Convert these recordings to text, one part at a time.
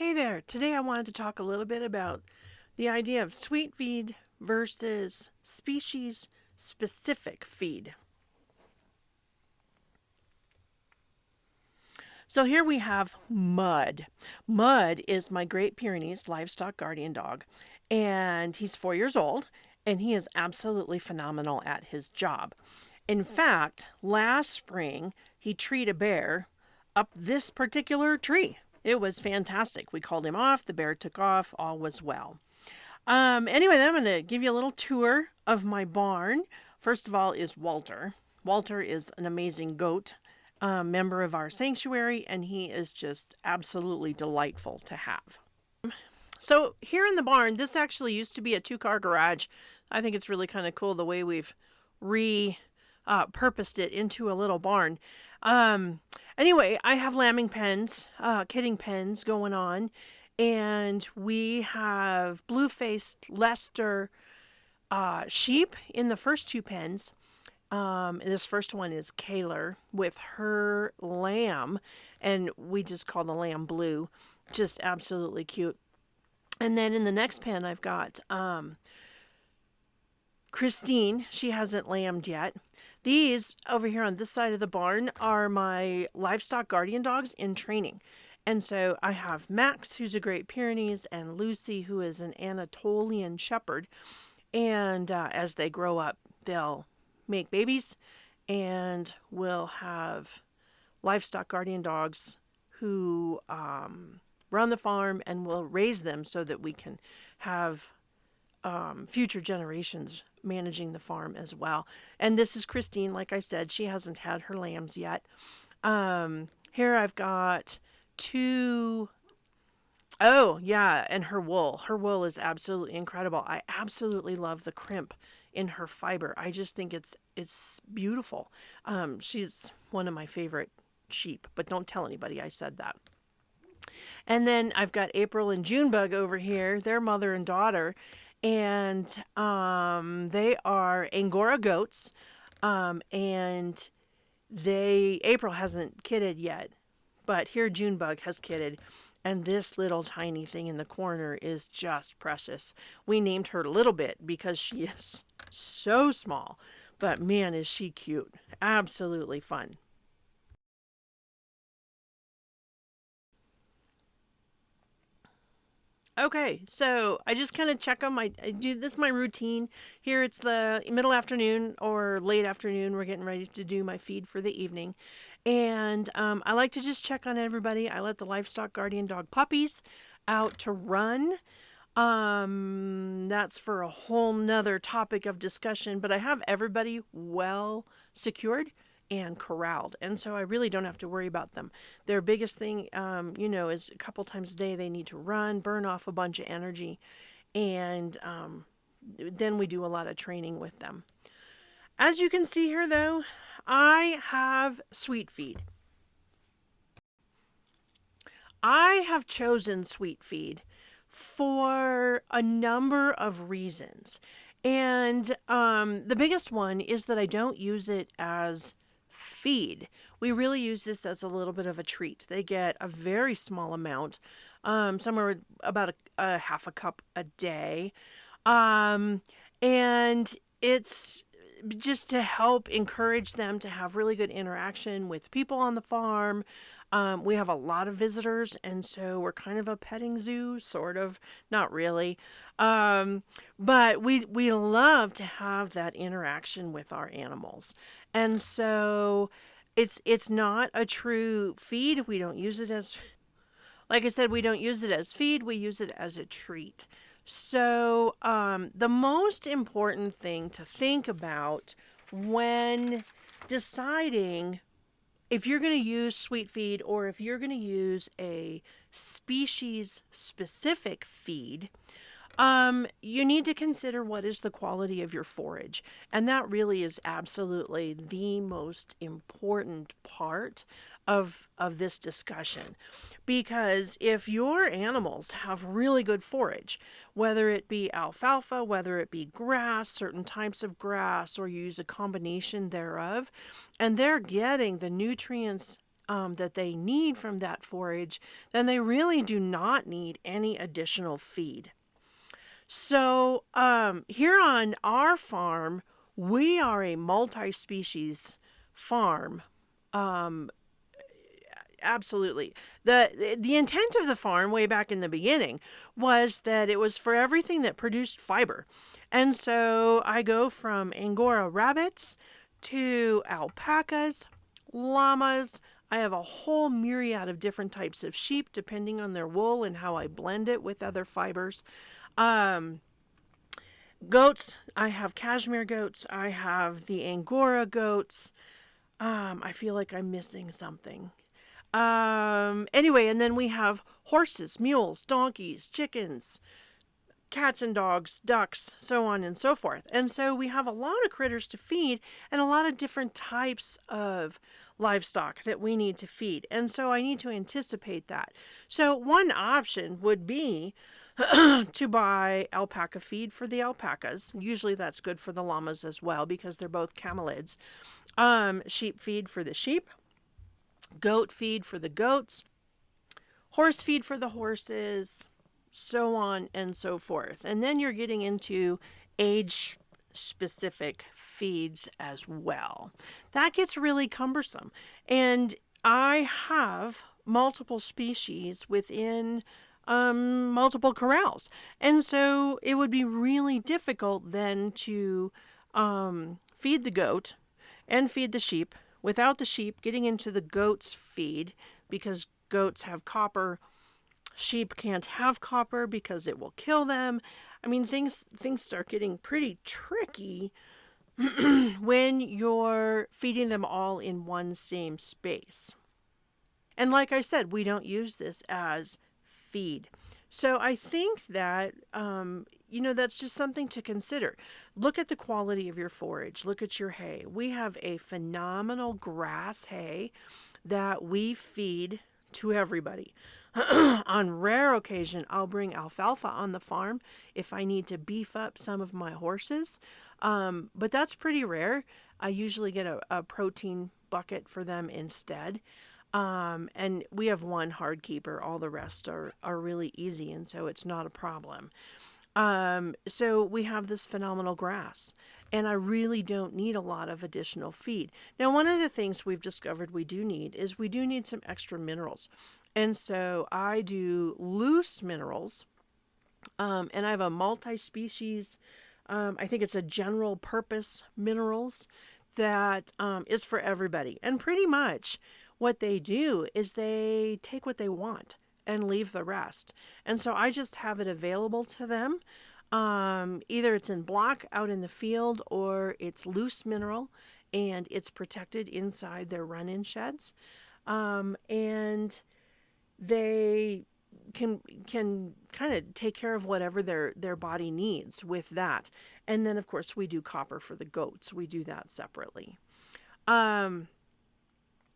Hey there! Today I wanted to talk a little bit about the idea of sweet feed versus species specific feed. So here we have Mud. Mud is my Great Pyrenees livestock guardian dog, and he's 4 years old, and he is absolutely phenomenal at his job. In fact, last spring he treed a bear up this particular tree. It was fantastic. We called him off, the bear took off, all was well. Anyway, I'm going to give you a little tour of my barn. First of all is Walter. Walter is an amazing goat, member of our sanctuary, and he is just absolutely delightful to have. So here in the barn, this actually used to be a two-car garage. I think it's really kind of cool the way we've purposed it into a little barn. Anyway, I have lambing pens, kidding pens going on, and we have blue-faced Leicester sheep in the first two pens. This first one is Kaler with her lamb, and we just call the lamb Blue. Just absolutely cute. And then in the next pen, I've got Christine. She hasn't lambed yet. These over here on this side of the barn are my livestock guardian dogs in training. And so I have Max, who's a Great Pyrenees, and Lucy, who is an Anatolian Shepherd. And as they grow up, they'll make babies, and we'll have livestock guardian dogs who run the farm, and we'll raise them so that we can have future generations managing the farm as well. And this is Christine. Like I said, she hasn't had her lambs yet. Here I've got two. Oh yeah, and her wool. Her wool is absolutely incredible. I absolutely love the crimp in her fiber. I just think it's beautiful. She's one of my favorite sheep, but don't tell anybody I said that. And then I've got April and Junebug over here. They're mother and daughter, and they are Angora goats. And April hasn't kidded yet, but here Junebug has kidded. And this little tiny thing in the corner is just precious. We named her Little Bit because she is so small, but man, is she cute. Absolutely fun. Okay, so I just kind of check them. I do this is my routine. Here it's the middle afternoon or late afternoon. We're getting ready to do my feed for the evening. And I like to just check on everybody. I let the livestock guardian dog puppies out to run. That's for a whole nother topic of discussion, but I have everybody well secured and corralled, and so I really don't have to worry about them. Their biggest thing, is a couple times a day they need to run, burn off a bunch of energy, and then we do a lot of training with them. As you can see here, though, I have Sweet Feed. I have chosen Sweet Feed for a number of reasons. And the biggest one is that I don't use it as feed. We really use this as a little bit of a treat. They get a very small amount, somewhere about a half a cup a day. And it's just to help encourage them to have really good interaction with people on the farm. We have a lot of visitors, and so we're kind of a petting zoo, sort of, not really. But we love to have that interaction with our animals. And so it's not a true feed. We don't use it as, like I said, we don't use it as feed. We use it as a treat. So the most important thing to think about when deciding if you're going to use Sweet Feed or if you're going to use a species specific feed, you need to consider what is the quality of your forage. And that really is absolutely the most important part of this discussion. Because if your animals have really good forage, whether it be alfalfa, whether it be grass, certain types of grass, or you use a combination thereof, and they're getting the nutrients that they need from that forage, then they really do not need any additional feed. So here on our farm, we are a multi-species farm. Um, Absolutely. The intent of the farm way back in the beginning was that it was for everything that produced fiber. And so I go from Angora rabbits to alpacas, llamas. I have a whole myriad of different types of sheep depending on their wool and how I blend it with other fibers. Um, Goats, I have cashmere goats. I have the Angora goats. I feel like I'm missing something. Anyway, and then we have horses, mules, donkeys, chickens, cats and dogs, ducks, so on and so forth. And so we have a lot of critters to feed and a lot of different types of livestock that we need to feed. And so I need to anticipate that. So one option would be to buy alpaca feed for the alpacas. Usually that's good for the llamas as well because they're both camelids. Sheep feed for the sheep, goat feed for the goats, horse feed for the horses, so on and so forth. And then you're getting into age specific feeds as well. That gets really cumbersome. And I have multiple species within multiple corrals. And so it would be really difficult then to feed the goat and feed the sheep without the sheep getting into the goat's feed because goats have copper. Sheep can't have copper because it will kill them. I mean, things start getting pretty tricky when you're feeding them all in one same space. And like I said, we don't use this as feed. So I think that, that's just something to consider. Look at the quality of your forage. Look at your hay. We have a phenomenal grass hay that we feed to everybody. On rare occasion, I'll bring alfalfa on the farm if I need to beef up some of my horses. But that's pretty rare. I usually get a protein bucket for them instead. And we have one hard keeper. All the rest are really easy, and so it's not a problem. So we have this phenomenal grass, and I really don't need a lot of additional feed. Now, one of the things we've discovered we do need is we do need some extra minerals. And so I do loose minerals, and I have a multi-species, I think it's a general purpose minerals that is for everybody. And pretty much what they do is they take what they want and leave the rest. And so I just have it available to them. Either it's in block out in the field or it's loose mineral and it's protected inside their run-in sheds. And they can kind of take care of whatever their body needs with that. And then of course we do copper for the goats. We do that separately.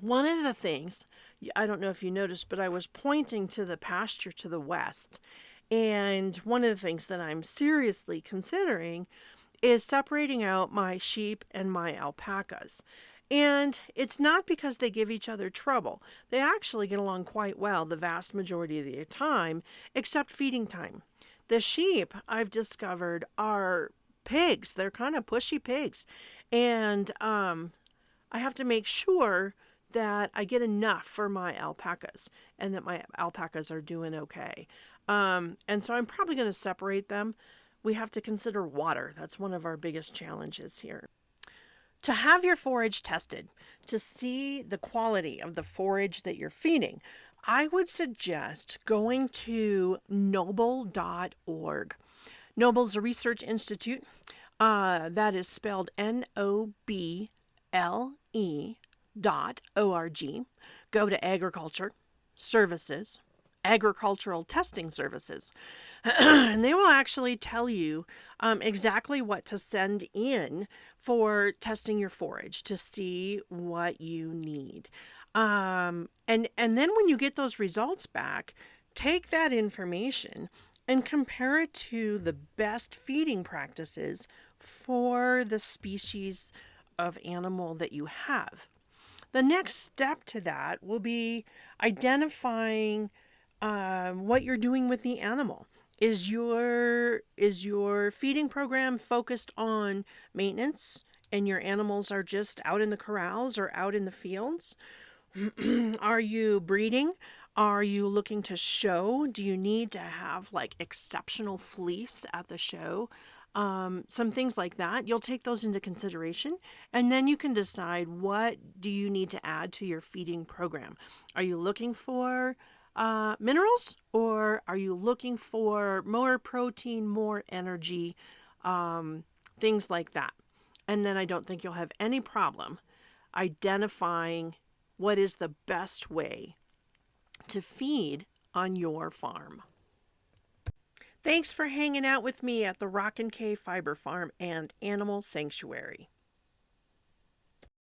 One of the things, I don't know if you noticed, but I was pointing to the pasture to the west. And one of the things that I'm seriously considering is separating out my sheep and my alpacas. And it's not because they give each other trouble. They actually get along quite well the vast majority of the time, except feeding time. The sheep, I've discovered, are pigs. They're kind of pushy pigs. And I have to make sure that I get enough for my alpacas and that my alpacas are doing okay. And so I'm probably going to separate them. We have to consider water. That's one of our biggest challenges here. To have your forage tested, to see the quality of the forage that you're feeding, I would suggest going to noble.org. Noble's a research institute. That is spelled NOBLE.org. Go to Agriculture Services, Agricultural Testing Services, and they will actually tell you exactly what to send in for testing your forage to see what you need. And then when you get those results back, take that information and compare it to the best feeding practices for the species of animal that you have. The next step to that will be identifying what you're doing with the animal. Is your feeding program focused on maintenance and your animals are just out in the corrals or out in the fields? Are you breeding? Are you looking to show? Do you need to have like exceptional fleece at the show? Some things like that. You'll take those into consideration and then you can decide what do you need to add to your feeding program. Are you looking for minerals or are you looking for more protein, more energy, things like that? And then I don't think you'll have any problem identifying what is the best way to feed on your farm. Thanks for hanging out with me at the Rock and K Fiber Farm and Animal Sanctuary.